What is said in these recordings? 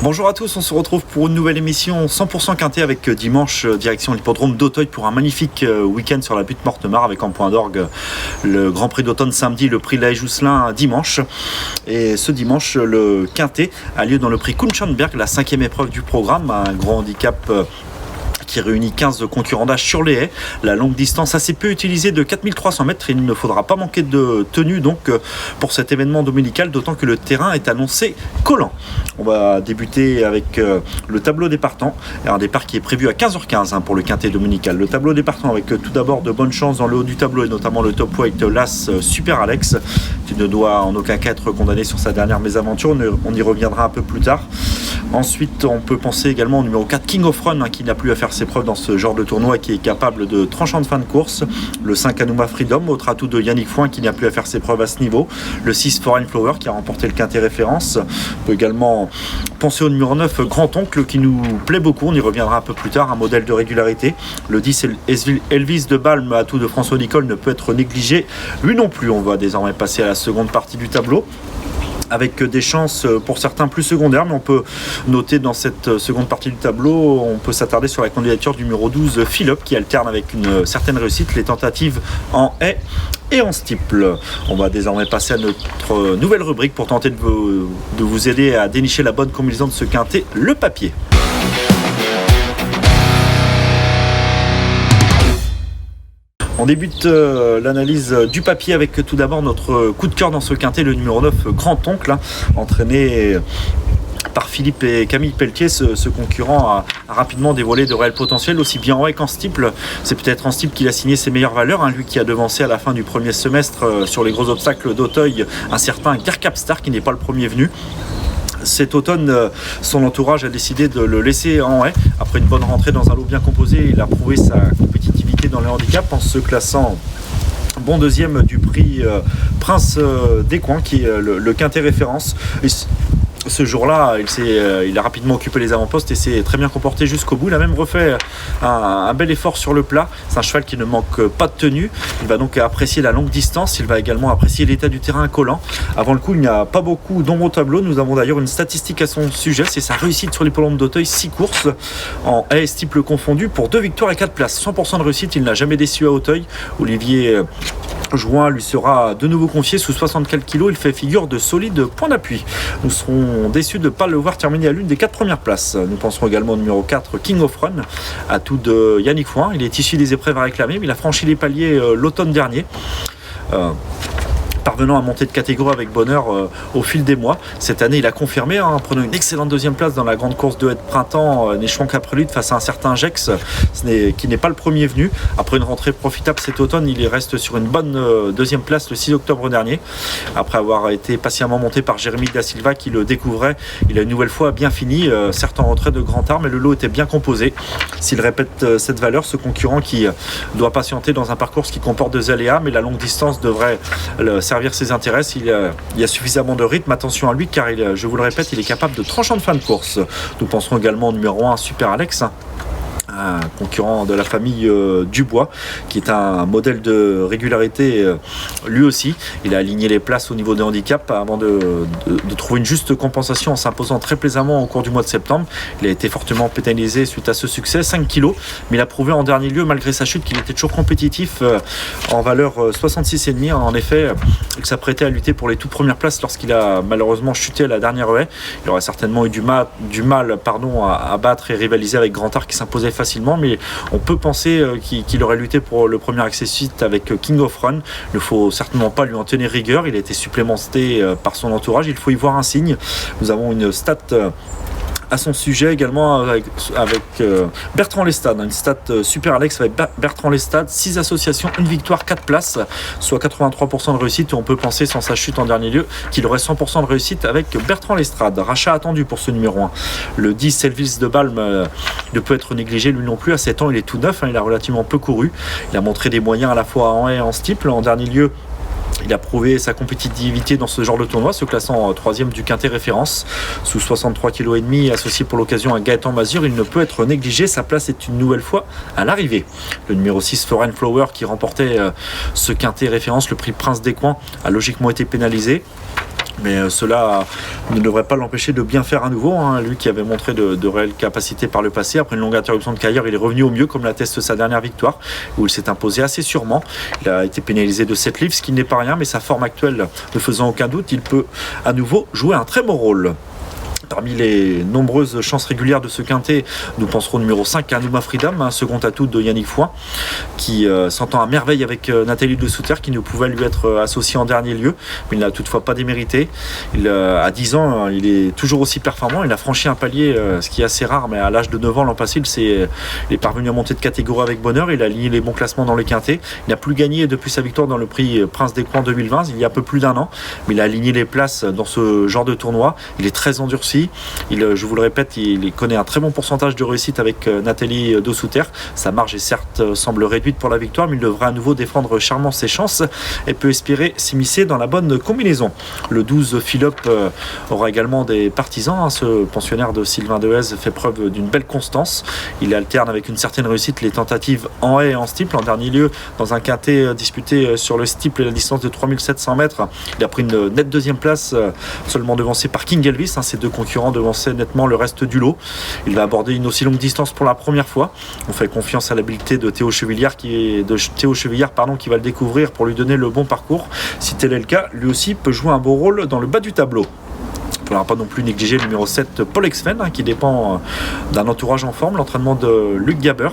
Bonjour à tous, on se retrouve pour une nouvelle émission 100% quintet avec dimanche direction l'hippodrome d'Auteuil pour un magnifique week-end sur la butte Mortemart avec en point d'orgue le Grand Prix d'automne samedi, le prix Lahaye-Jousselin dimanche. Et ce dimanche, le quintet a lieu dans le prix Kunchenberg, la 5e épreuve du programme, un grand handicap qui réunit 15 concurrents d'âge sur les haies. La longue distance assez peu utilisée de 4300 mètres. Il ne faudra pas manquer de tenue donc pour cet événement dominical, d'autant que le terrain est annoncé collant. On va débuter avec le tableau des partants. Un départ qui est prévu à 15h15 pour le quintet dominical. Le tableau des partants avec tout d'abord de bonnes chances dans le haut du tableau et notamment le top weight l'As Super Alex qui ne doit en aucun cas être condamné sur sa dernière mésaventure. On y reviendra un peu plus tard. Ensuite, on peut penser également au numéro 4 King of Run qui n'a plus à faire ses preuves dans ce genre de tournoi et qui est capable de tranchant de fin de course. Le 5 Anouma Freedom, autre atout de Yannick Foin qui n'a plus à faire ses preuves à ce niveau. Le 6 Foreign Flower qui a remporté le quintet référence. On peut également penser au numéro 9 Grand Oncle qui nous plaît beaucoup, on y reviendra un peu plus tard, un modèle de régularité. Le 10 Elvis de Balme, atout de François Nicole, ne peut être négligé. Lui non plus. On va désormais passer à la seconde partie du tableau, avec des chances pour certains plus secondaires, mais on peut noter dans cette seconde partie du tableau, on peut s'attarder sur la candidature du numéro 12 Philip qui alterne avec une certaine réussite les tentatives en haie et en steeple. On va désormais passer à notre nouvelle rubrique pour tenter de vous aider à dénicher la bonne combinaison de ce quintet, le papier. On débute l'analyse du papier avec tout d'abord notre coup de cœur dans ce quintet, le numéro 9 Grand Oncle, entraîné par Philippe et Camille Pelletier. Ce concurrent a rapidement dévoilé de réels potentiels, aussi bien en haie qu'en steeple. C'est peut-être en steeple qu'il a signé ses meilleures valeurs, lui qui a devancé à la fin du premier semestre sur les gros obstacles d'Auteuil un certain Gare Capstar qui n'est pas le premier venu. Cet automne, son entourage a décidé de le laisser en haie. Après une bonne rentrée dans un lot bien composé, il a prouvé sa compétitivité dans les handicaps en se classant bon deuxième du prix Prince des Coins, qui est le quintet référence. Ce jour-là, il a rapidement occupé les avant-postes et s'est très bien comporté jusqu'au bout. Il a même refait un bel effort sur le plat. C'est un cheval qui ne manque pas de tenue. Il va donc apprécier la longue distance. Il va également apprécier l'état du terrain collant. Avant le coup, il n'y a pas beaucoup d'ombre au tableau. Nous avons d'ailleurs une statistique à son sujet. C'est sa réussite sur l'hippodrome d'Auteuil. 6 courses en haie et steeple confondu pour 2 victoires et 4 places. 100% de réussite. Il n'a jamais déçu à Auteuil. Olivier Jouin lui sera de nouveau confié sous 64 kg. Il fait figure de solide point d'appui. Nous serons déçus de ne pas le voir terminer à l'une des 4 premières places. Nous penserons également au numéro 4 King of Run, atout de Yannick Foin. Il est issu des épreuves à réclamer, mais il a franchi les paliers l'automne dernier, parvenant à monter de catégorie avec bonheur au fil des mois. Cette année, il a confirmé en prenant une excellente deuxième place dans la grande course de haie de printemps, n'échouant qu'à prélude face à un certain Gex, qui n'est pas le premier venu. Après une rentrée profitable cet automne, il reste sur une bonne deuxième place le 6 octobre dernier. Après avoir été patiemment monté par Jérémy Da Silva qui le découvrait, il a une nouvelle fois bien fini, certes en retrait de grand art, mais le lot était bien composé. S'il répète cette valeur, ce concurrent qui doit patienter dans un parcours qui comporte des aléas, mais la longue distance devrait servir ses intérêts. Il y a suffisamment de rythme. Attention à lui car je vous le répète, il est capable de tranchant de fin de course. Nous penserons également au numéro 1 Super Alex, un concurrent de la famille Dubois, qui est un modèle de régularité lui aussi. Il a aligné les places au niveau des handicaps avant de trouver une juste compensation en s'imposant très plaisamment au cours du mois de septembre. Il a été fortement pénalisé suite à ce succès, 5 kg, mais il a prouvé en dernier lieu, malgré sa chute, qu'il était toujours compétitif en valeur 66,5. En effet, il s'apprêtait à lutter pour les toutes premières places lorsqu'il a malheureusement chuté à la dernière haie. Il aurait certainement eu du mal à battre et rivaliser avec Grand Art qui s'imposait facilement, mais on peut penser qu'il aurait lutté pour le premier accessite avec King of Run. Il ne faut certainement pas lui en tenir rigueur. Il a été supplémenté par son entourage. Il faut y voir un signe. Nous avons une stat à son sujet également avec Bertrand Lestade, une stat Super Alex avec Bertrand Lestade, 6 associations, 1 victoire, 4 places, soit 83% de réussite. Et on peut penser, sans sa chute en dernier lieu, qu'il aurait 100% de réussite avec Bertrand Lestade. Rachat attendu pour ce numéro 1. Le 10 Elvis de Balme ne peut être négligé lui non plus. À 7 ans, il est tout neuf, il a relativement peu couru. Il a montré des moyens à la fois en haie et en steeple. En dernier lieu, il a prouvé sa compétitivité dans ce genre de tournoi, se classant 3e du quintet référence, sous 63,5 kg, associé pour l'occasion à Gaëtan Mazur. Il ne peut être négligé, sa place est une nouvelle fois à l'arrivée. Le numéro 6 Foreign Flower, qui remportait ce quintet référence, le prix Prince des Coins, a logiquement été pénalisé. Mais cela ne devrait pas l'empêcher de bien faire à nouveau, hein. Lui qui avait montré de réelles capacités par le passé. Après une longue interruption de carrière, il est revenu au mieux, comme l'atteste sa dernière victoire, où il s'est imposé assez sûrement. Il a été pénalisé de 7 livres, ce qui n'est pas rien, mais sa forme actuelle ne faisant aucun doute, il peut à nouveau jouer un très bon rôle. Parmi les nombreuses chances régulières de ce quintet, nous penserons au numéro 5, Anuma Freedom, un second atout de Yannick Foin, qui s'entend à merveille avec Nathalie de Souter, qui ne pouvait lui être associée en dernier lieu, mais il n'a toutefois pas démérité. À 10 ans, il est toujours aussi performant. Il a franchi un palier, ce qui est assez rare, mais à l'âge de 9 ans l'an passé, il est parvenu à monter de catégorie avec bonheur. Il a aligné les bons classements dans les quintets. Il n'a plus gagné depuis sa victoire dans le prix Prince des Coins 2020, il y a un peu plus d'un an, mais il a aligné les places dans ce genre de tournoi. Il est très endurci. Je vous le répète, il connaît un très bon pourcentage de réussite avec Nathalie Dosouter. Sa marge est certes semble réduite pour la victoire, mais il devrait à nouveau défendre charmant ses chances et peut espérer s'immiscer dans la bonne combinaison. Le 12 Philippe aura également des partisans, hein. Ce pensionnaire de Sylvain Dehaze fait preuve d'une belle constance. Il alterne avec une certaine réussite les tentatives en haie et en steeple. En dernier lieu, dans un quintet disputé sur le steeple et la distance de 3700 mètres, il a pris une nette deuxième place, seulement devancé par King Elvis, hein. Ses deux concurrents devançaient nettement le reste du lot. Il va aborder une aussi longue distance pour la première fois. On fait confiance à l'habileté de Théo Chevillard qui va le découvrir pour lui donner le bon parcours. Si tel est le cas, lui aussi peut jouer un beau rôle dans le bas du tableau. Il ne faudra pas non plus négliger le numéro 7, Paul Exfen, qui dépend d'un entourage en forme, l'entraînement de Luc Gaber.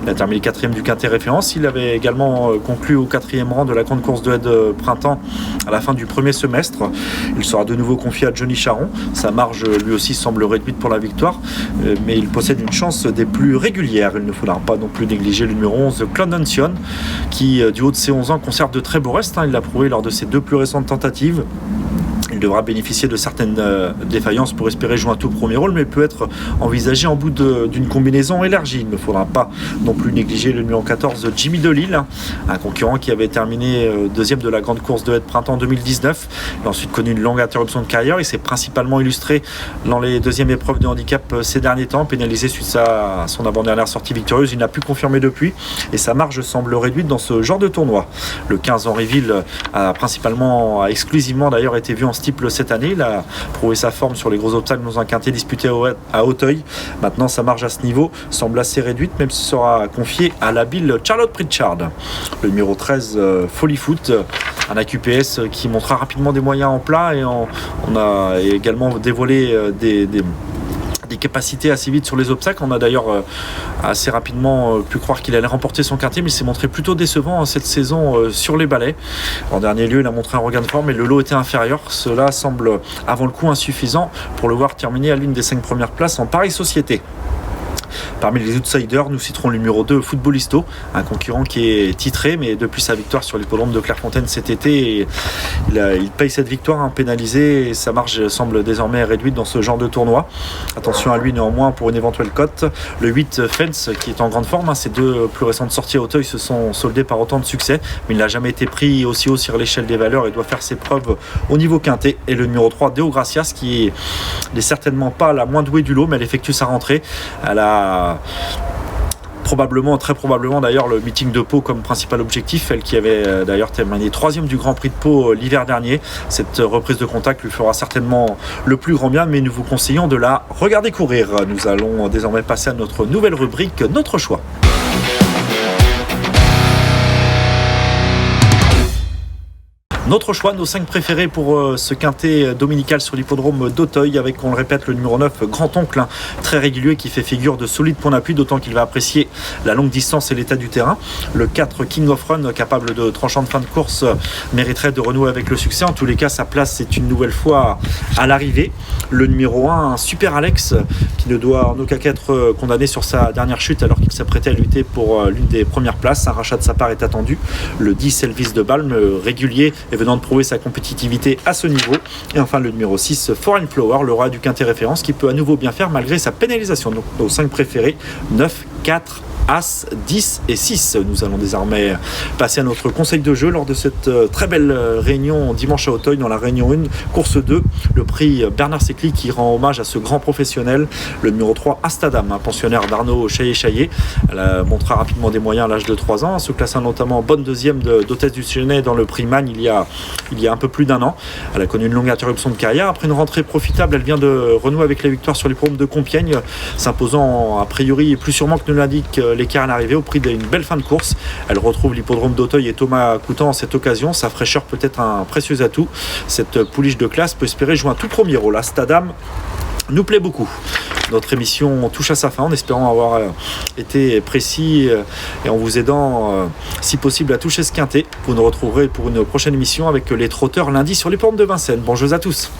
Il a terminé 4e du quintet référence. Il avait également conclu au 4e rang de la grande course de haie de printemps à la fin du premier semestre. Il sera de nouveau confié à Johnny Charon. Sa marge lui aussi semble réduite pour la victoire, mais il possède une chance des plus régulières. Il ne faudra pas non plus négliger le numéro 11, Clondon Sion, qui du haut de ses 11 ans conserve de très beaux restes. Il l'a prouvé lors de ses deux plus récentes tentatives. Il devra bénéficier de certaines défaillances pour espérer jouer un tout premier rôle, mais peut être envisagé en bout d'une combinaison élargie. Il ne faudra pas non plus négliger le numéro 14, Jimmy Delille, un concurrent qui avait terminé deuxième de la grande course de haie de printemps 2019. Il a ensuite connu une longue interruption de carrière. Il s'est principalement illustré dans les deuxièmes épreuves de handicap ces derniers temps, pénalisé suite à son avant-dernière sortie victorieuse. Il n'a pu confirmer depuis et sa marge semble réduite dans ce genre de tournoi. Le 15 Henryville a exclusivement d'ailleurs été vu en steeple cette année. Il a prouvé sa forme sur les gros obstacles dans un quintet disputé à Hauteuil. Maintenant, sa marge à ce niveau semble assez réduite, même s'il sera confié à l'habile Charlotte Pritchard. Le numéro 13, Folly Foot, un AQPS qui montrera rapidement des moyens en plat, et on a également dévoilé des capacités assez vite sur les obstacles. On a d'ailleurs assez rapidement pu croire qu'il allait remporter son quintet, mais il s'est montré plutôt décevant cette saison sur les balais. En dernier lieu, il a montré un regain de forme, mais le lot était inférieur. Cela semble avant le coup insuffisant pour le voir terminer à l'une des 5 premières places en pareille société. Parmi les outsiders, nous citerons le numéro 2, Footballisto, un concurrent qui est titré, mais depuis sa victoire sur l'hippodrome de Clairefontaine cet été, il paye cette victoire pénalisée, et sa marge semble désormais réduite dans ce genre de tournoi. Attention à lui néanmoins pour une éventuelle cote. Le 8, Fence, qui est en grande forme, ses deux plus récentes sorties à Hauteuil se sont soldées par autant de succès, mais il n'a jamais été pris aussi haut sur l'échelle des valeurs et doit faire ses preuves au niveau quintet. Et le numéro 3, Deo Gracias, qui n'est certainement pas la moins douée du lot, mais elle effectue sa rentrée. Elle a très probablement d'ailleurs le meeting de Pau comme principal objectif, elle qui avait d'ailleurs terminé 3e du Grand Prix de Pau l'hiver dernier. Cette reprise de contact lui fera certainement le plus grand bien, mais nous vous conseillons de la regarder courir. Nous allons désormais passer à notre nouvelle rubrique, Notre choix. Notre choix, nos 5 préférés pour ce quintet dominical sur l'hippodrome d'Auteuil, avec, on le répète, le numéro 9, Grand-Oncle, très régulier, qui fait figure de solide point d'appui, d'autant qu'il va apprécier la longue distance et l'état du terrain. Le 4, King of Run, capable de tranchant de fin de course, mériterait de renouer avec le succès. En tous les cas, sa place est une nouvelle fois à l'arrivée. Le numéro 1, Super Alex, qui ne doit en aucun cas être condamné sur sa dernière chute, alors qu'il s'apprêtait à lutter pour l'une des premières places. Un rachat de sa part est attendu. Le 10, Elvis de Balme, régulier et venant de prouver sa compétitivité à ce niveau. Et enfin le numéro 6, Foreign Flower, le roi du quintet référence, qui peut à nouveau bien faire malgré sa pénalisation. Donc nos 5 préférés, 9, 4, As, 10 et 6. Nous allons désormais passer à notre conseil de jeu lors de cette très belle réunion dimanche à Auteuil dans la réunion 1, course 2, le prix Bernard Secli qui rend hommage à ce grand professionnel, le numéro 3 Astadam, un pensionnaire d'Arnaud Chaillet-Chaillet. Elle montra rapidement des moyens à l'âge de 3 ans, se classant notamment bonne deuxième d'Hôtesse du Chênay dans le prix Magne il y a un peu plus d'un an. Elle a connu une longue interruption de carrière. Après une rentrée profitable, elle vient de renouer avec la victoire sur l'hippodrome de Compiègne, s'imposant a priori plus sûrement que ne l'indique l'écart à l'arrivée au prix d'une belle fin de course. Elle retrouve l'hippodrome d'Auteuil et Thomas Coutan en cette occasion. Sa fraîcheur peut être un précieux atout. Cette pouliche de classe peut espérer jouer un tout premier rôle. Astadam nous plaît beaucoup. Notre émission touche à sa fin en espérant avoir été précis et en vous aidant si possible à toucher ce quintet. Vous nous retrouverez pour une prochaine émission avec les trotteurs lundi sur les portes de Vincennes. Bonjour à tous.